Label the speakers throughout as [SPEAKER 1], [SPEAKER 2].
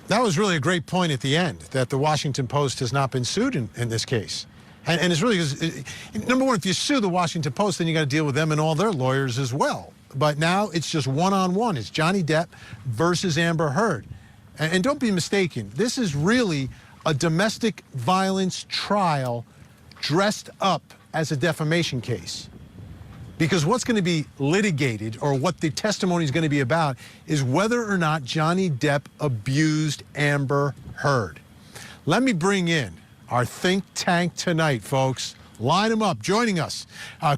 [SPEAKER 1] That was really a great point at the end, that the Washington Post has not been sued in this case. And it's really, number one, if you sue the Washington Post, then you got to deal with them and all their lawyers as well. But now it's just one-on-one. It's Johnny Depp versus Amber Heard. And don't be mistaken, this is really a domestic violence trial dressed up as a defamation case. Because what's going to be litigated, or what the testimony is going to be about, is whether or not Johnny Depp abused Amber Heard. Let me bring in our think tank tonight, folks. Line him up. Joining us,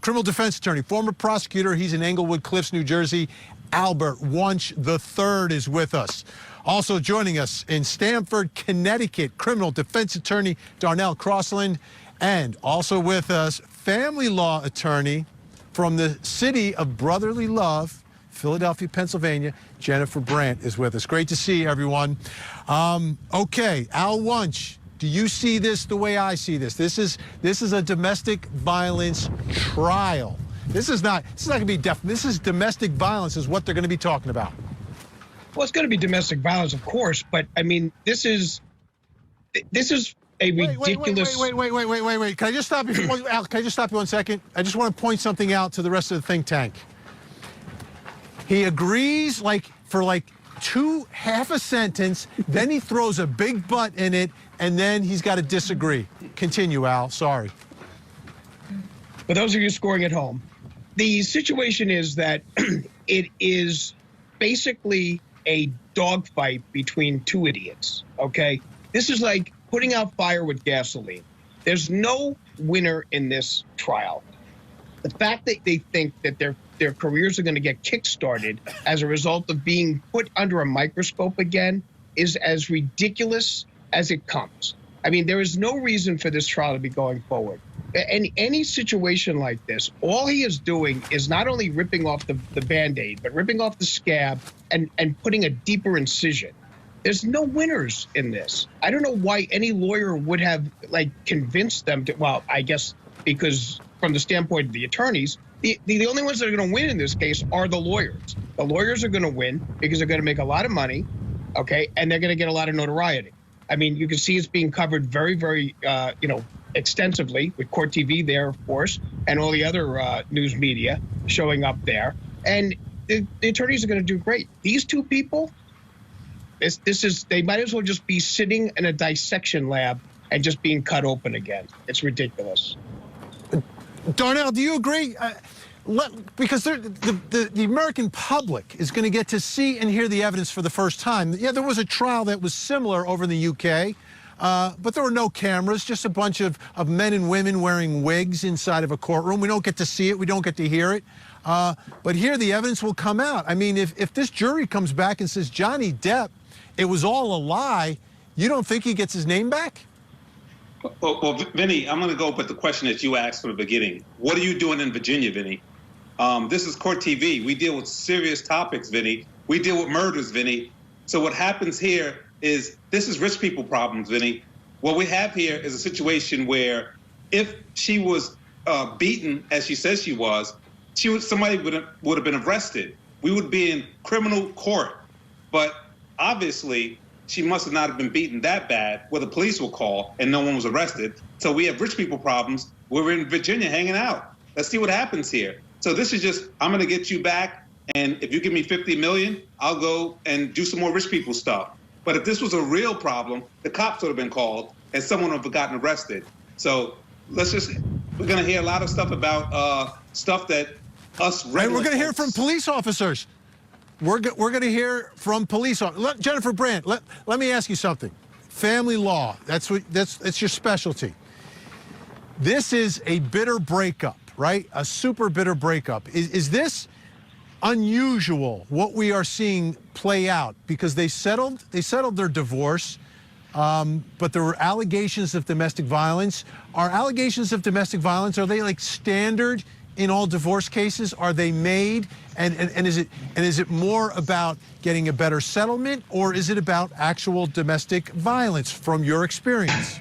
[SPEAKER 1] criminal defense attorney, former prosecutor. He's in Englewood Cliffs, New Jersey. Albert Wunsch III is with us. Also joining us in Stamford, Connecticut, criminal defense attorney Darnell Crosland. And also with us, family law attorney from the city of brotherly love, Philadelphia, Pennsylvania, Jennifer Brandt is with us. Great to see everyone. Okay, Al Wunsch, do you see this the way I see this? This is a domestic violence trial. This is not going to be this is domestic violence is what they're going to be talking about.
[SPEAKER 2] Well, it's going to be domestic violence, of course, but I mean, this is a ridiculous.
[SPEAKER 1] Wait. Can I just stop you? Al, can I just stop you 1 second? I just want to point something out to the rest of the think tank. He agrees for half a sentence, then he throws a big but in it, and then he's got to disagree. Continue, Al. Sorry.
[SPEAKER 2] For those of you scoring at home, the situation is that it is basically a dogfight between two idiots, okay? This is like putting out fire with gasoline. There's no winner in this trial. The fact that they think that their careers are going to get kick-started as a result of being put under a microscope again is as ridiculous as it comes. I mean, there is no reason for this trial to be going forward. In any situation like this, all he is doing is not only ripping off the Band-Aid, but ripping off the scab and putting a deeper incision. There's no winners in this. I don't know why any lawyer would have convinced them to, well, I guess because from the standpoint of the attorneys, the only ones that are going to win in this case are the lawyers. The lawyers are going to win because they're going to make a lot of money, okay, and they're going to get a lot of notoriety. I mean, you can see it's being covered very, very, extensively with CourtTV there, of course, and all the other news media showing up there. And the attorneys are going to do great. These two people, they might as well just be sitting in a dissection lab and just being cut open again. It's ridiculous.
[SPEAKER 1] Darnell, do you agree? Because the American public is going to get to see and hear the evidence for the first time. Yeah, there was a trial that was similar over in the UK, but there were no cameras, just a bunch of men and women wearing wigs inside of a courtroom. We don't get to see it. We don't get to hear it. But here the evidence will come out. I mean, if this jury comes back and says, Johnny Depp, it was all a lie, you don't think he gets his name back?
[SPEAKER 3] Well, Vinnie, I'm going to go with the question that you asked from the beginning. What are you doing in Virginia, Vinnie? This is CourtTV. We deal with serious topics, Vinnie. We deal with murders, Vinnie. So what happens here is this is rich people problems, Vinnie. What we have here is a situation where if she was beaten, as she says she was, somebody would have been arrested. We would be in criminal court. But obviously, she must not have been beaten that bad where the police will call and no one was arrested. So we have rich people problems. We're in Virginia hanging out. Let's see what happens here. So this is just, I'm going to get you back, and if you give me $50 million, I'll go and do some more rich people stuff. But if this was a real problem, the cops would have been called and someone would have gotten arrested. So we're going to hear a lot of stuff about stuff that us regular
[SPEAKER 1] And we're going to hear from police officers. We're going to hear from police officers. Jennifer Brandt, let me ask you something. Family law, that's your specialty. This is a bitter breakup, right? A super bitter breakup. Is this unusual, what we are seeing play out? Because they settled their divorce, but there were allegations of domestic violence. Are allegations of domestic violence, are they like standard in all divorce cases? Are they made? And is it more about getting a better settlement, or is it about actual domestic violence from your experience?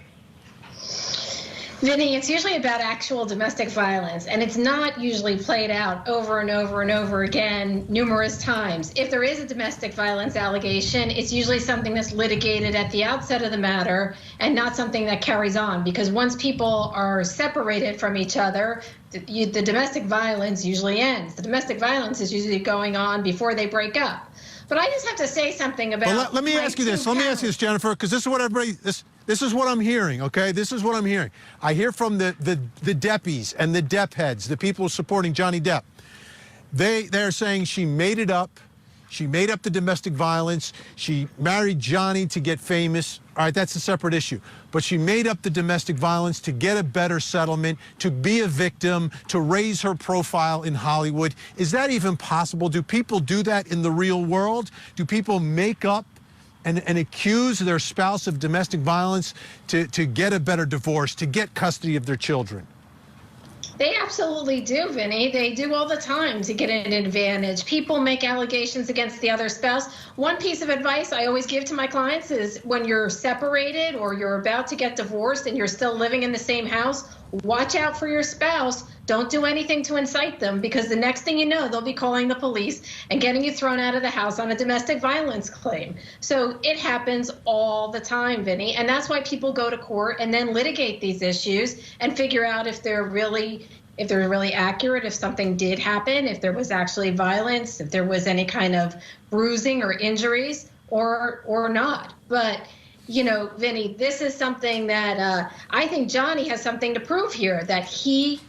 [SPEAKER 4] Vinnie, it's usually about actual domestic violence, and it's not usually played out over and over and over again numerous times. If there is a domestic violence allegation, it's usually something that's litigated at the outset of the matter and not something that carries on, because once people are separated from each other, the domestic violence usually ends. The domestic violence is usually going on before they break up. But I just have to say something about.
[SPEAKER 1] Well, let me ask you this. Let me ask you this, Jennifer, because this is what everybody. This is what I'm hearing. Okay, this is what I'm hearing. I hear from the Deppies and the Depp heads, the people supporting Johnny Depp. They're saying she made it up. She made up the domestic violence. She married Johnny to get famous. All right, that's a separate issue. But she made up the domestic violence to get a better settlement, to be a victim, to raise her profile in Hollywood. Is that even possible? Do people do that in the real world? Do people make up and accuse their spouse of domestic violence to get a better divorce, to get custody of their children?
[SPEAKER 4] They absolutely do, Vinnie. They do all the time to get an advantage. People make allegations against the other spouse. One piece of advice I always give to my clients is when you're separated or you're about to get divorced and you're still living in the same house, watch out for your spouse. Don't do anything to incite them, because the next thing you know, they'll be calling the police and getting you thrown out of the house on a domestic violence claim. So it happens all the time, Vinnie, and that's why people go to court and then litigate these issues and figure out if they're really accurate, if something did happen, if there was actually violence, if there was any kind of bruising or injuries or not. But you know, Vinnie, this is something that I think Johnny has something to prove here, that he's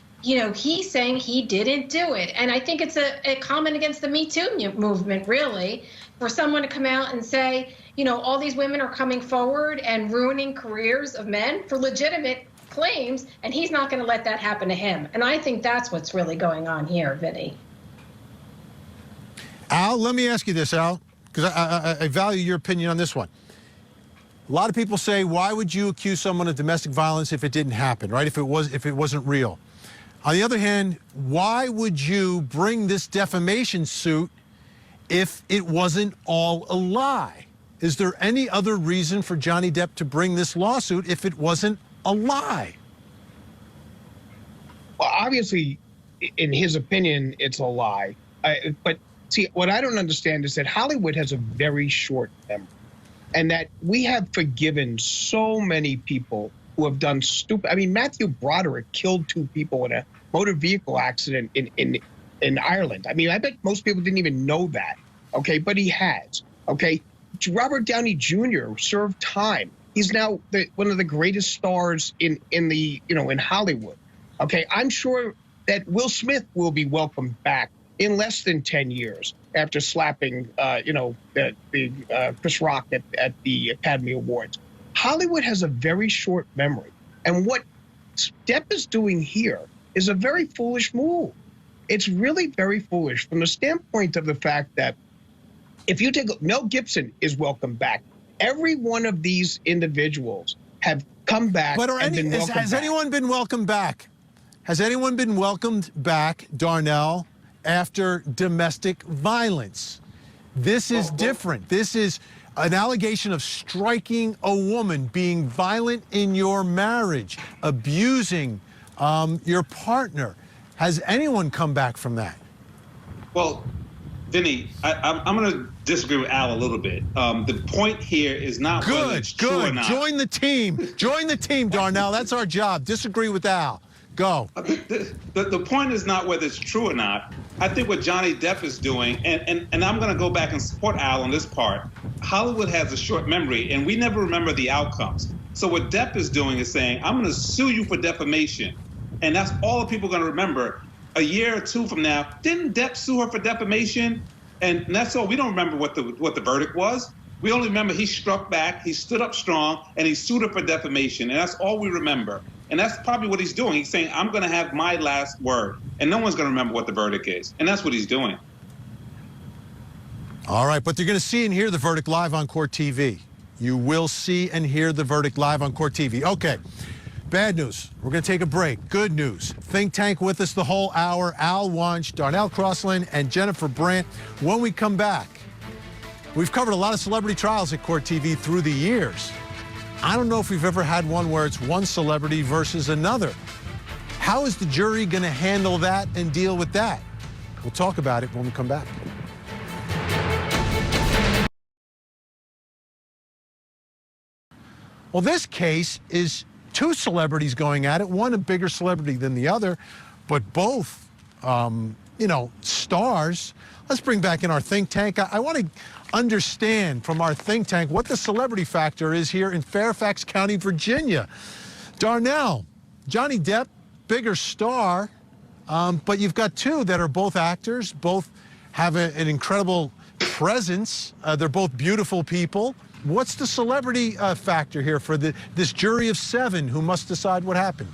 [SPEAKER 4] saying he didn't do it. And I think it's a comment against the Me Too movement, really, for someone to come out and say, you know, all these women are coming forward and ruining careers of men for legitimate claims, and he's not going to let that happen to him. And I think that's what's really going on here, Vinnie.
[SPEAKER 1] Al, let me ask you this, Al, because I value your opinion on this one. A lot of people say, why would you accuse someone of domestic violence if it didn't happen, right? If it wasn't real. On the other hand, why would you bring this defamation suit if it wasn't all a lie? Is there any other reason for Johnny Depp to bring this lawsuit if it wasn't a lie?
[SPEAKER 2] Well, obviously, in his opinion, it's a lie. But see, what I don't understand is that Hollywood has a very short memory, and that we have forgiven so many people who have done stupid. I mean, Matthew Broderick killed 2 people in a motor vehicle accident in Ireland. I mean, I bet most people didn't even know that. Okay, but he has. Okay, Robert Downey Jr. served time. He's now one of the greatest stars in Hollywood. Okay, I'm sure that Will Smith will be welcomed back in less than 10 years after slapping, Chris Rock at the Academy Awards. Hollywood has a very short memory. And what Depp is doing here is a very foolish move. It's really very foolish from the standpoint of the fact that if you take Mel Gibson is welcome back. Every one of these individuals have come back been welcomed back.
[SPEAKER 1] Has anyone been welcomed back? Has anyone been welcomed back, Darnell, after domestic violence? This is different. This is an allegation of striking a woman, being violent in your marriage, abusing your partner. Has anyone come back from that?
[SPEAKER 3] Well, Vinnie, I'm going to disagree with Al a little bit. The point here is not whether it's true or not.
[SPEAKER 1] Join the team. Join the team, Darnell. That's our job. Disagree with Al. Go.
[SPEAKER 3] The point is not whether it's true or not. I think what Johnny Depp is doing, and I'm going to go back and support Al on this part, Hollywood has a short memory, and we never remember the outcomes. So what Depp is doing is saying, I'm going to sue you for defamation. And that's all the people are going to remember. A year or 2 from now, didn't Depp sue her for defamation? And that's all. We don't remember what the verdict was. We only remember he struck back, he stood up strong, and he sued her for defamation. And that's all we remember. And that's probably what he's doing. He's saying, I'm going to have my last word. And no one's going to remember what the verdict is. And that's what he's doing.
[SPEAKER 1] All right, but they're going to see and hear the verdict live on CourtTV. You will see and hear the verdict live on CourtTV. Okay. Bad news. We're going to take a break. Good news. Think Tank with us the whole hour. Al Wunsch, Darnell Crosland, and Jennifer Brandt. When we come back, we've covered a lot of celebrity trials at CourtTV through the years. I don't know if we've ever had one where it's one celebrity versus another. How is the jury going to handle that and deal with that? We'll talk about it when we come back. Well, this case is two celebrities going at it, one a bigger celebrity than the other, but both, you know, stars. Let's bring back in our think tank. I want to understand from our think tank what the celebrity factor is here in Fairfax County, Virginia. Darnell, Johnny Depp, bigger star, but you've got two that are both actors, both have an incredible presence. They're both beautiful people. What's the celebrity factor here for this jury of 7 who must decide what happened?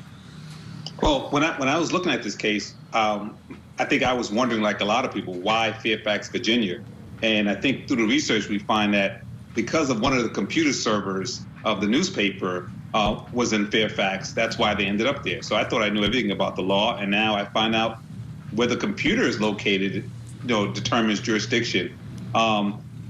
[SPEAKER 3] Well, when I was looking at this case, I think I was wondering, like a lot of people, why Fairfax, Virginia? And I think through the research, we find that because of one of the computer servers of the newspaper was in Fairfax, that's why they ended up there. So I thought I knew everything about the law, and now I find out where the computer is located, you know, determines jurisdiction.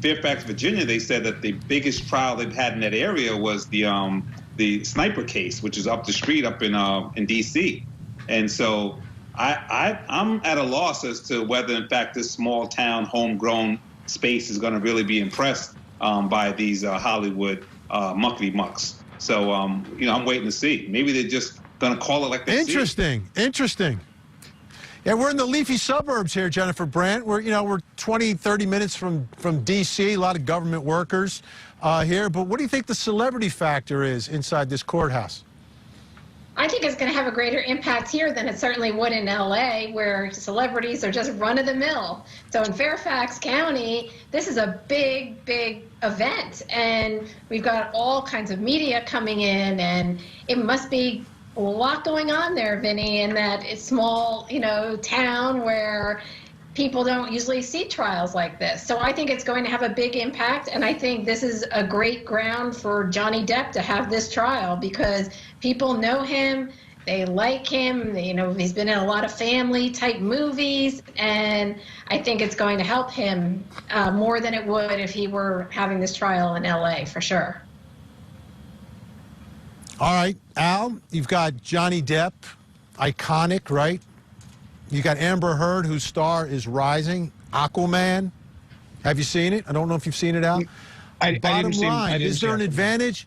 [SPEAKER 3] Fairfax, Virginia, they said that the biggest trial they've had in that area was the sniper case, which is up the street up in D.C. And so I'm at a loss as to whether, in fact, this small town, homegrown space is going to really be impressed by these Hollywood muckety mucks. So, you know, I'm waiting to see. Maybe they're just going to call it like they see.
[SPEAKER 1] Interesting. Yeah, we're in the leafy suburbs here, Jennifer Brandt. We're 20, 30 minutes from D.C., a lot of government workers here. But what do you think the celebrity factor is inside this courthouse?
[SPEAKER 4] I think it's going to have a greater impact here than it certainly would in L.A., where celebrities are just run-of-the-mill. So in Fairfax County, this is a big, big event, and we've got all kinds of media coming in, and it must be a lot going on there, Vinnie, in that small, you know, town where people don't usually see trials like this. So I think it's going to have a big impact, and I think this is a great ground for Johnny Depp to have this trial because people know him, they like him, you know, he's been in a lot of family-type movies, and I think it's going to help him more than it would if he were having this trial in L.A., for sure.
[SPEAKER 1] All right, Al, you've got Johnny Depp, iconic, right? You got Amber Heard, whose star is rising. Aquaman. Have you seen it? I don't know if you've seen it, Al. Bottom line, is there an advantage?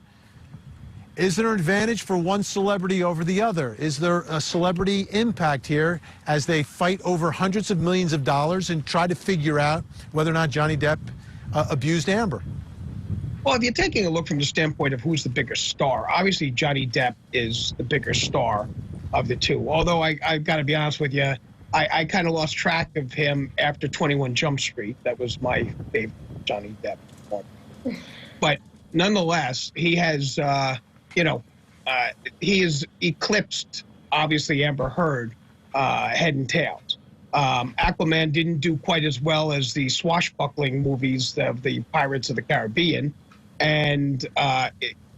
[SPEAKER 1] Is there an advantage for one celebrity over the other? Is there a celebrity impact here as they fight over hundreds of millions of dollars and try to figure out whether or not Johnny Depp abused Amber?
[SPEAKER 2] Well, if you're taking a look from the standpoint of who's the bigger star, obviously Johnny Depp is the bigger star of the two. Although I've got to be honest with you, I kind of lost track of him after 21 Jump Street. That was my favorite Johnny Depp one. But nonetheless, he has, he has eclipsed, obviously, Amber Heard head and tails. Aquaman didn't do quite as well as the swashbuckling movies of the Pirates of the Caribbean. And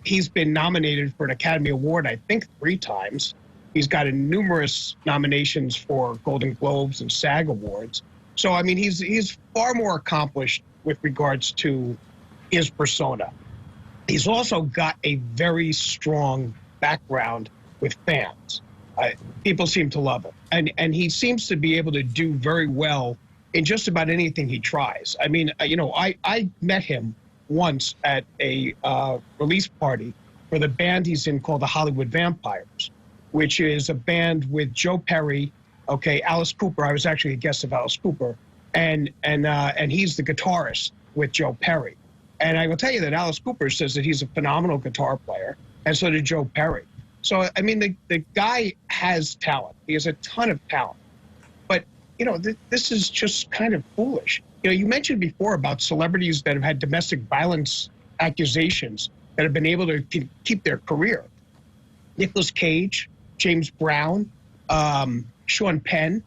[SPEAKER 2] he's been nominated for an Academy Award, I think, 3 times. He's got numerous nominations for Golden Globes and SAG Awards. So, I mean, he's far more accomplished with regards to his persona. He's also got a very strong background with fans. People seem to love him. And he seems to be able to do very well in just about anything he tries. I mean, I met him once at a release party for the band he's in called the Hollywood Vampires, which is a band with Joe Perry, Alice Cooper. I was actually a guest of Alice Cooper, and he's the guitarist with Joe Perry. And I will tell you that Alice Cooper says that he's a phenomenal guitar player, and so did Joe Perry. So, I mean, the guy has talent. He has a ton of talent. But, this is just kind of foolish. You mentioned before about celebrities that have had domestic violence accusations that have been able to keep their career. Nicolas Cage, James Brown, Sean Penn,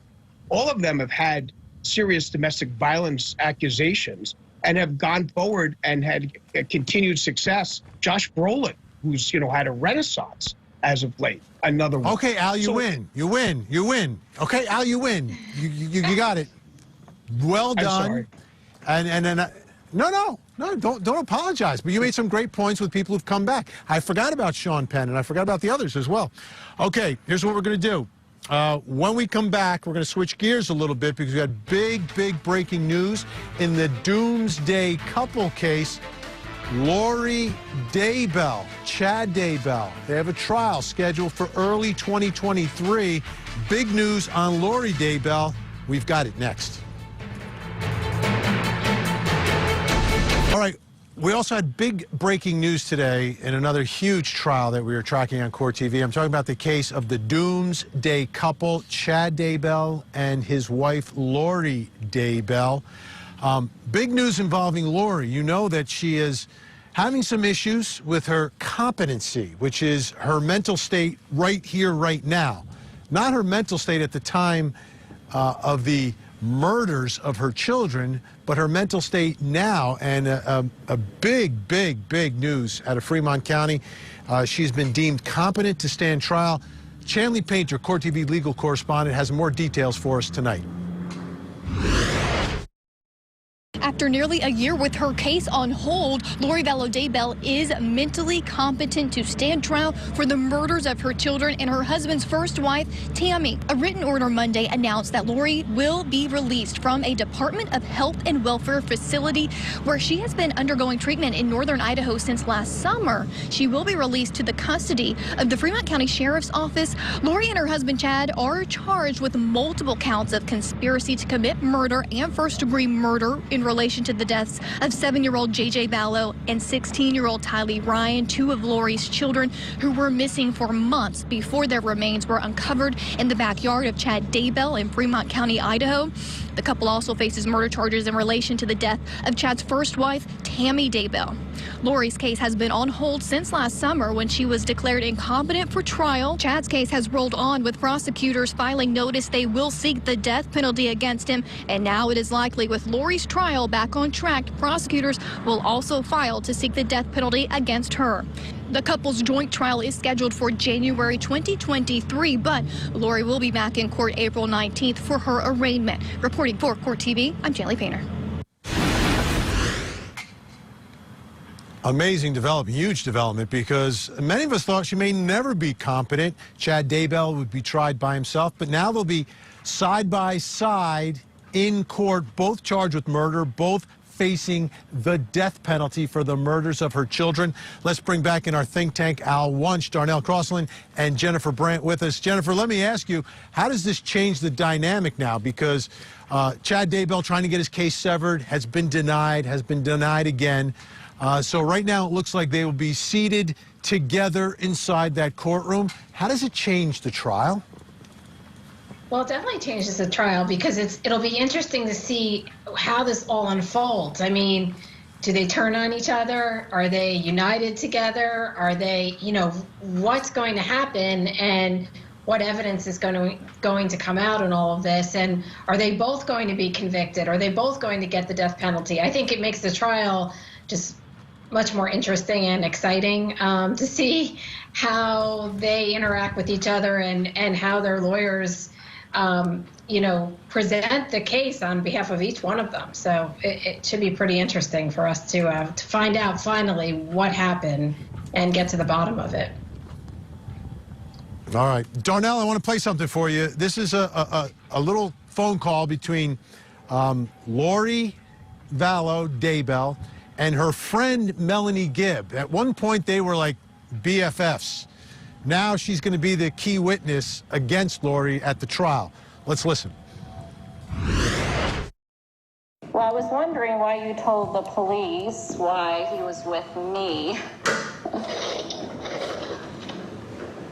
[SPEAKER 2] all of them have had serious domestic violence accusations and have gone forward and had continued success. Josh Brolin, who's, had a renaissance as of late, another one.
[SPEAKER 1] Okay, Al, you win. You win. Okay, Al, you win. You got it. Well done.
[SPEAKER 2] I'm sorry.
[SPEAKER 1] And then No, don't apologize. But you made some great points with people who've come back. I forgot about Sean Penn, and I forgot about the others as well. Okay, here's what we're going to do. When we come back, we're going to switch gears a little bit because we got big breaking news in the Doomsday couple case. Lori Daybell, Chad Daybell. They have a trial scheduled for early 2023. Big news on Lori Daybell. We've got it next. All right, we also had big breaking news today in another huge trial that we were tracking on CourtTV. I'm talking about the case of the Doomsday couple, Chad Daybell and his wife, Lori Daybell. Big news involving Lori. You know that she is having some issues with her competency, which is her mental state right here, right now. Not her mental state at the time of the murders of her children, but her mental state now, and a big news out of Fremont County. She's been deemed competent to stand trial. Chanley Painter, CourtTV legal correspondent, has more details for us tonight.
[SPEAKER 5] After nearly a year with her case on hold, Lori Vallow Daybell is mentally competent to stand trial for the murders of her children and her husband's first wife, Tammy. A written order Monday announced that Lori will be released from a Department of Health and Welfare facility where she has been undergoing treatment in northern Idaho since last summer. She will be released to the custody of the Fremont County Sheriff's Office. Lori and her husband, Chad, are charged with multiple counts of conspiracy to commit murder and first-degree murder in relation to the deaths of 7-year-old J.J. Vallow and 16-year-old Tylee Ryan, two of Lori's children who were missing for months before their remains were uncovered in the backyard of Chad Daybell in Fremont County, Idaho. The couple also faces murder charges in relation to the death of Chad's first wife, Tammy Daybell. Lori's case has been on hold since last summer when she was declared incompetent for trial. Chad's case has rolled on with prosecutors filing notice they will seek the death penalty against him. And now it is likely with Lori's trial back on track, prosecutors will also file to seek the death penalty against her. The couple's joint trial is scheduled for January 2023, but Lori will be back in court April 19th for her arraignment. Reporting for CourtTV, I'm Chanley Painter.
[SPEAKER 1] Amazing development, huge development, because many of us thought she may never be competent. Chad Daybell would be tried by himself, but now they'll be side by side in court, both charged with murder, both facing the death penalty for the murders of her children. Let's bring back in our think tank Al Wunsch, Darnell, Crosland, and Jennifer Brandt with us. Jennifer, let me ask you, how does this change the dynamic now? Because Chad Daybell trying to get his case severed has been denied again. So right now it looks like they will be seated together inside that courtroom. How does it change the trial?
[SPEAKER 4] Well, it definitely changes the trial because it'll be interesting to see how this all unfolds. I mean, do they turn on each other? Are they united together? Are they, what's going to happen and what evidence is going to come out in all of this? And are they both going to be convicted? Are they both going to get the death penalty? I think it makes the trial just much more interesting and exciting to see how they interact with each other and how their lawyers present the case on behalf of each one of them. So it should be pretty interesting for us to find out finally what happened and get to the bottom of it.
[SPEAKER 1] All right. Darnell, I want to play something for you. This is a little phone call between Lori Vallow Daybell and her friend Melanie Gibb. At one point, they were like BFFs. Now she's going to be the key witness against Lori at the trial. Let's listen.
[SPEAKER 6] Well, I was wondering why you told the police why he was with me.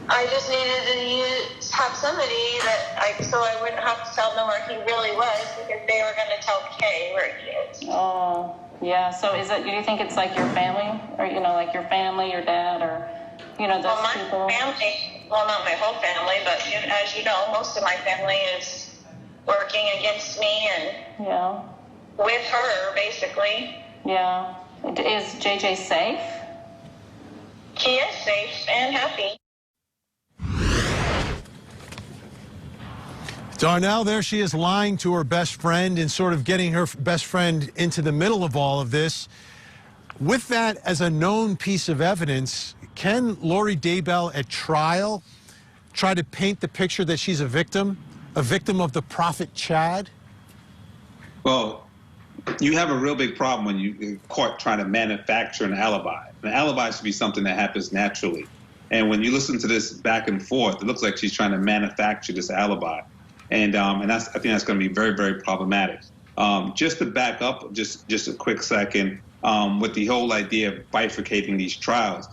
[SPEAKER 7] I just needed to have somebody so I wouldn't have to tell them where he really was because they were going to tell Kay where he is.
[SPEAKER 6] Oh, yeah. So do you think it's like your family or, like your family, your dad or... those
[SPEAKER 7] my
[SPEAKER 6] people.
[SPEAKER 7] Family, well, not my whole family, but as you know, most of my family is working against me and with her, basically.
[SPEAKER 6] Yeah. Is JJ safe?
[SPEAKER 7] He is safe and happy.
[SPEAKER 1] Darnell, there she is lying to her best friend and sort of getting her best friend into the middle of all of this. With that as a known piece of evidence, can Lori Daybell at trial try to paint the picture that she's a victim of the prophet Chad?
[SPEAKER 3] Well, you have a real big problem when you court trying to manufacture an alibi. An alibi should be something that happens naturally. And when you listen to this back and forth, it looks like she's trying to manufacture this alibi. And I think that's going to be very, very problematic. Just to back up just a quick second, with the whole idea of bifurcating these trials,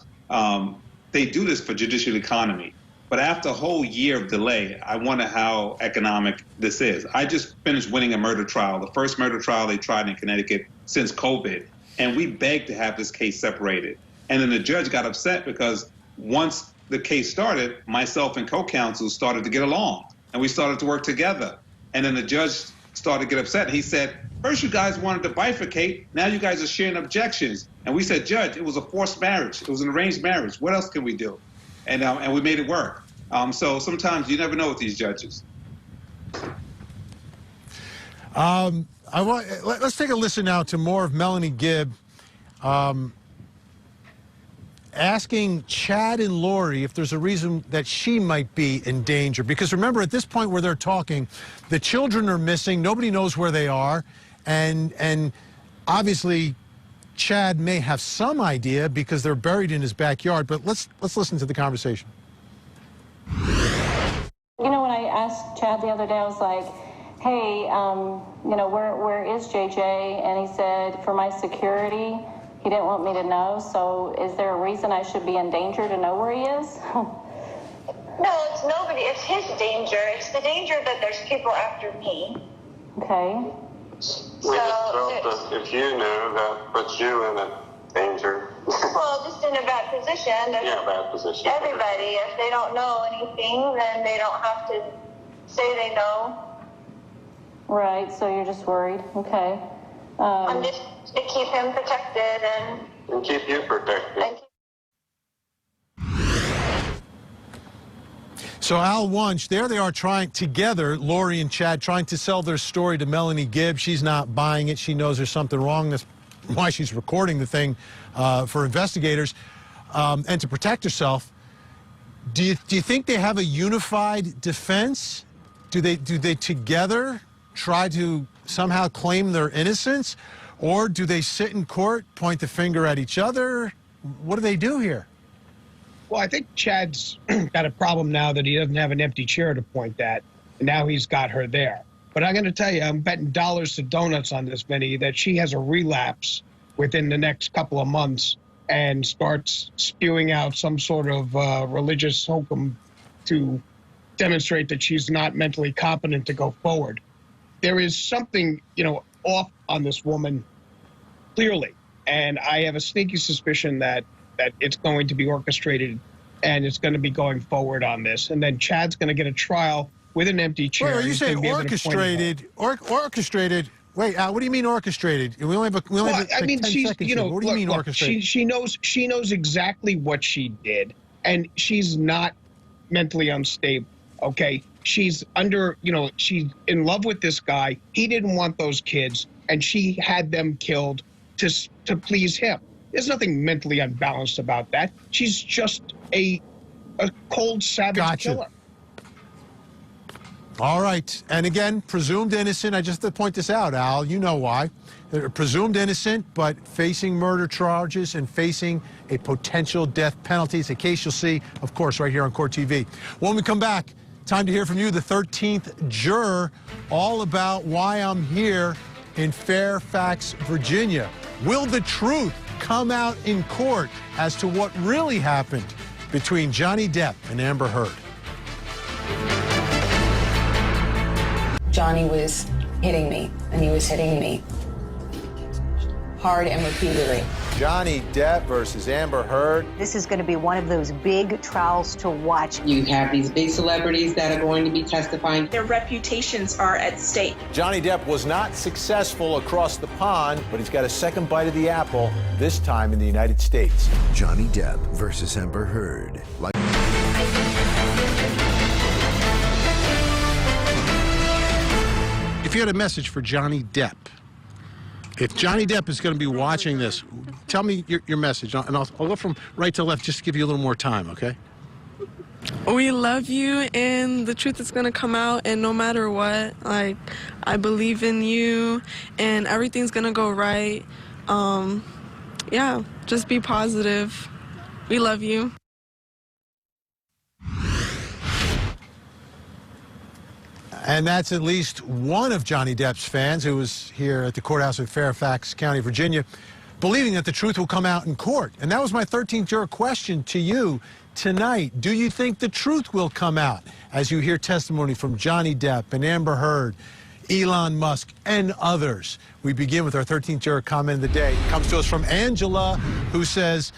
[SPEAKER 3] they do this for judicial economy. But after a whole year of delay, I wonder how economic this is. I just finished winning a murder trial, the first murder trial they tried in Connecticut since COVID. And we begged to have this case separated. And then the judge got upset because once the case started, myself and co-counsel started to get along. And we started to work together. And then the judge started to get upset. He said, first you guys wanted to bifurcate, now you guys are sharing objections. And we said, Judge, it was a forced marriage. It was an arranged marriage. What else can we do? And we made it work. So sometimes you never know with these judges.
[SPEAKER 1] Let's take a listen now to more of Melanie Gibb asking Chad and Lori if there's a reason that she might be in danger. Because remember, at this point where they're talking, the children are missing. Nobody knows where they are. And obviously, Chad may have some idea because they're buried in his backyard. But let's listen to the conversation.
[SPEAKER 6] You know, when I asked Chad the other day, I was like, hey, you know, where is JJ? And he said, for my security, he didn't want me to know. So is there a reason I should be in danger to know where he is?
[SPEAKER 7] No, it's nobody. It's his danger. It's the danger that there's people after me.
[SPEAKER 6] Okay.
[SPEAKER 8] We just felt that if you knew, that puts you in a danger.
[SPEAKER 7] Well, just in a bad position.
[SPEAKER 8] Yeah, bad position.
[SPEAKER 7] Everybody, if they don't know anything, then they don't have to say they know.
[SPEAKER 6] Right, so you're just worried. Okay.
[SPEAKER 7] I'm just to keep him protected and
[SPEAKER 8] keep you protected.
[SPEAKER 1] So Al Wunsch, there they are trying together, Lori and Chad, trying to sell their story to Melanie Gibb. She's not buying it. She knows there's something wrong. That's why she's recording the thing for investigators and to protect herself. Do you think they have a unified defense? Do they together try to somehow claim their innocence? Or do they sit in court, point the finger at each other? What do they do here?
[SPEAKER 2] Well, I think Chad's got a problem now that he doesn't have an empty chair to point at, and now he's got her there. But I'm going to tell you, I'm betting dollars to donuts on this, Vinnie, that she has a relapse within the next couple of months and starts spewing out some sort of religious hokum to demonstrate that she's not mentally competent to go forward. There is something, you know, off on this woman, clearly. And I have a sneaky suspicion that it's going to be orchestrated and it's going to be going forward on this. And then Chad's going to get a trial with an empty chair.
[SPEAKER 1] Wait, are you saying orchestrated? Orchestrated? Wait, what do you mean orchestrated? We only have
[SPEAKER 2] I mean,
[SPEAKER 1] 10
[SPEAKER 2] she's,
[SPEAKER 1] seconds
[SPEAKER 2] you know,
[SPEAKER 1] here. What do you mean orchestrated?
[SPEAKER 2] She knows exactly what she did, and she's not mentally unstable. Okay, she's under, you know, she's in love with this guy. He didn't want those kids, and she had them killed to please him. There's nothing mentally unbalanced about that. She's just a cold, savage killer.
[SPEAKER 1] All right. And again, presumed innocent. I just have to point this out, Al. You know why. They're presumed innocent, but facing murder charges and facing a potential death penalty. It's a case you'll see, of course, right here on CourtTV. When we come back, time to hear from you, the 13th juror, all about why I'm here in Fairfax, Virginia. Will the truth come out in court as to what really happened between Johnny Depp and Amber Heard?
[SPEAKER 9] Johnny was hitting me, and he was hitting me hard and repeatedly.
[SPEAKER 1] Johnny Depp versus Amber Heard.
[SPEAKER 10] This is going to be one of those big trials to watch.
[SPEAKER 11] You have these big celebrities that are going to be testifying.
[SPEAKER 12] Their reputations are at stake.
[SPEAKER 1] Johnny Depp was not successful across the pond, but he's got a second bite of the apple, this time in the United States.
[SPEAKER 13] Johnny Depp versus Amber Heard.
[SPEAKER 1] if you had a message for Johnny Depp, if Johnny Depp is going to be watching this, tell me your message, and I'll go from right to left just to give you a little more time, okay?
[SPEAKER 14] We love you, and the truth is going to come out, and no matter what, like, I believe in you, and everything's going to go right. Yeah, just be positive. We love you.
[SPEAKER 1] And that's at least one of Johnny Depp's fans who was here at the courthouse in Fairfax County, Virginia, believing that the truth will come out in court. And that was my 13th juror question to you tonight. Do you think the truth will come out as you hear testimony from Johnny Depp and Amber Heard, Elon Musk, and others? We begin with our 13th juror comment of the day. It comes to us from Angela, who says,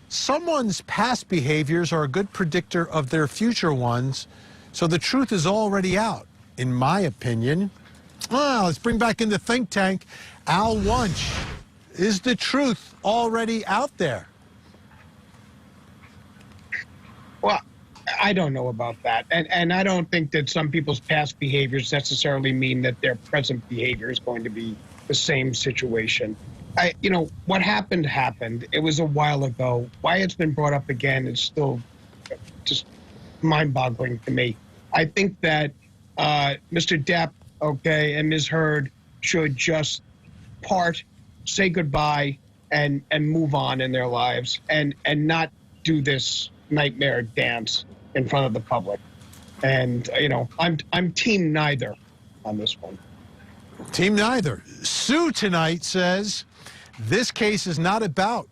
[SPEAKER 1] someone's past behaviors are a good predictor of their future ones, so the truth is already out. In my opinion, let's bring back in the think tank, Al Wunsch. Is the truth already out there?
[SPEAKER 2] Well, I don't know about that. And I don't think that some people's past behaviors necessarily mean that their present behavior is going to be the same situation. You know, what happened. It was a while ago. Why it's been brought up again is still just mind-boggling to me. I think that Mr. Depp, okay, and Ms. Heard should just part, say goodbye, and move on in their lives, and not do this nightmare dance in front of the public. And you know, I'm team neither on this one.
[SPEAKER 1] Team neither. Sue tonight says this case is not about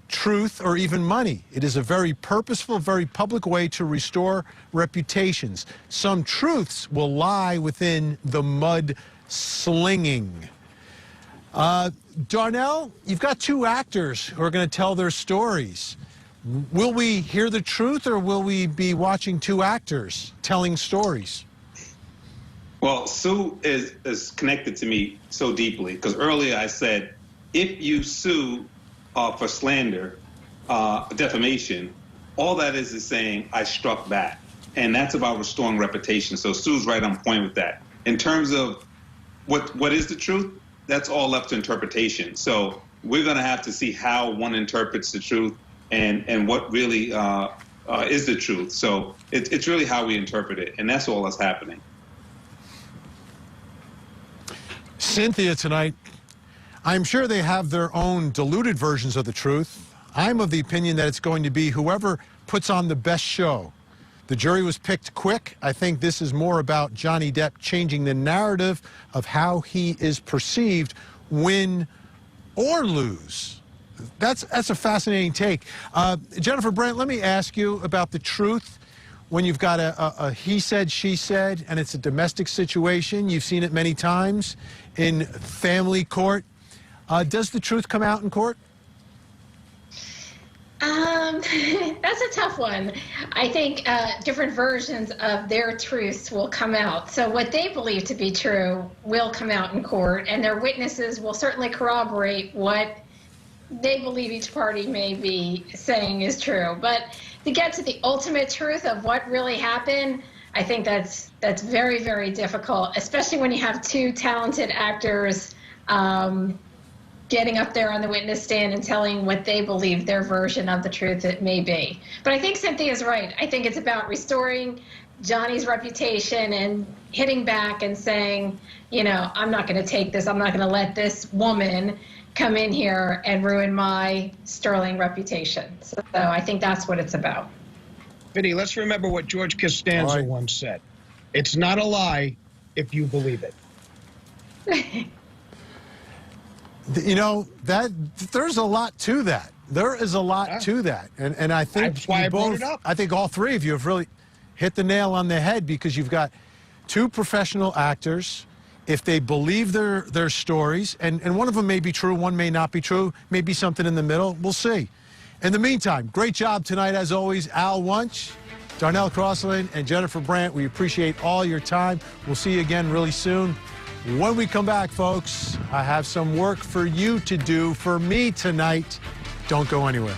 [SPEAKER 1] truth or even money. It is a very purposeful, very public way to restore reputations. Some truths will lie within the mud slinging. Darnell, you've got two actors who are going to tell their stories. Will we hear the truth, or will we be watching two actors telling stories?
[SPEAKER 3] Well, Sue is connected to me so deeply, because earlier I said, if you sue for slander, defamation, all that is saying I struck back. And that's about restoring reputation. So Sue's right on point with that. In terms of what is the truth, that's all left to interpretation. So we're going to have to see how one interprets the truth and what really is the truth. So it's really how we interpret it. And that's all that's happening.
[SPEAKER 1] Cynthia tonight, I'm sure they have their own diluted versions of the truth. I'm of the opinion that it's going to be whoever puts on the best show. The jury was picked quick. I think this is more about Johnny Depp changing the narrative of how he is perceived, win or lose. That's a fascinating take. Jennifer Brandt, let me ask you about the truth. When you've got a he said, she said, and it's a domestic situation, you've seen it many times in family court. Does the truth come out in court?
[SPEAKER 4] That's a tough one. I think different versions of their truths will come out. So what they believe to be true will come out in court, and their witnesses will certainly corroborate what they believe each party may be saying is true. But to get to the ultimate truth of what really happened, I think that's very, very difficult, especially when you have two talented actors getting up there on the witness stand and telling what they believe their version of the truth it may be. But I think Cynthia's right. I think it's about restoring Johnny's reputation and hitting back and saying, you know, I'm not going to take this. I'm not going to let this woman come in here and ruin my sterling reputation. So I think that's what it's about.
[SPEAKER 2] Vinnie, let's remember what George Costanza once said. It's not a lie if you believe it.
[SPEAKER 1] You know, there's a lot to that. There is a lot to that. And I think
[SPEAKER 2] that's why I brought it up.
[SPEAKER 1] I think all three of you have really hit the nail on the head, because you've got two professional actors. If they believe their stories, and one of them may be true, one may not be true, maybe something in the middle, we'll see. In the meantime, great job tonight, as always, Al Wunsch, Darnell Crosland, and Jennifer Brandt. We appreciate all your time. We'll see you again really soon. When we come back, folks, I have some work for you to do for me tonight. Don't go anywhere.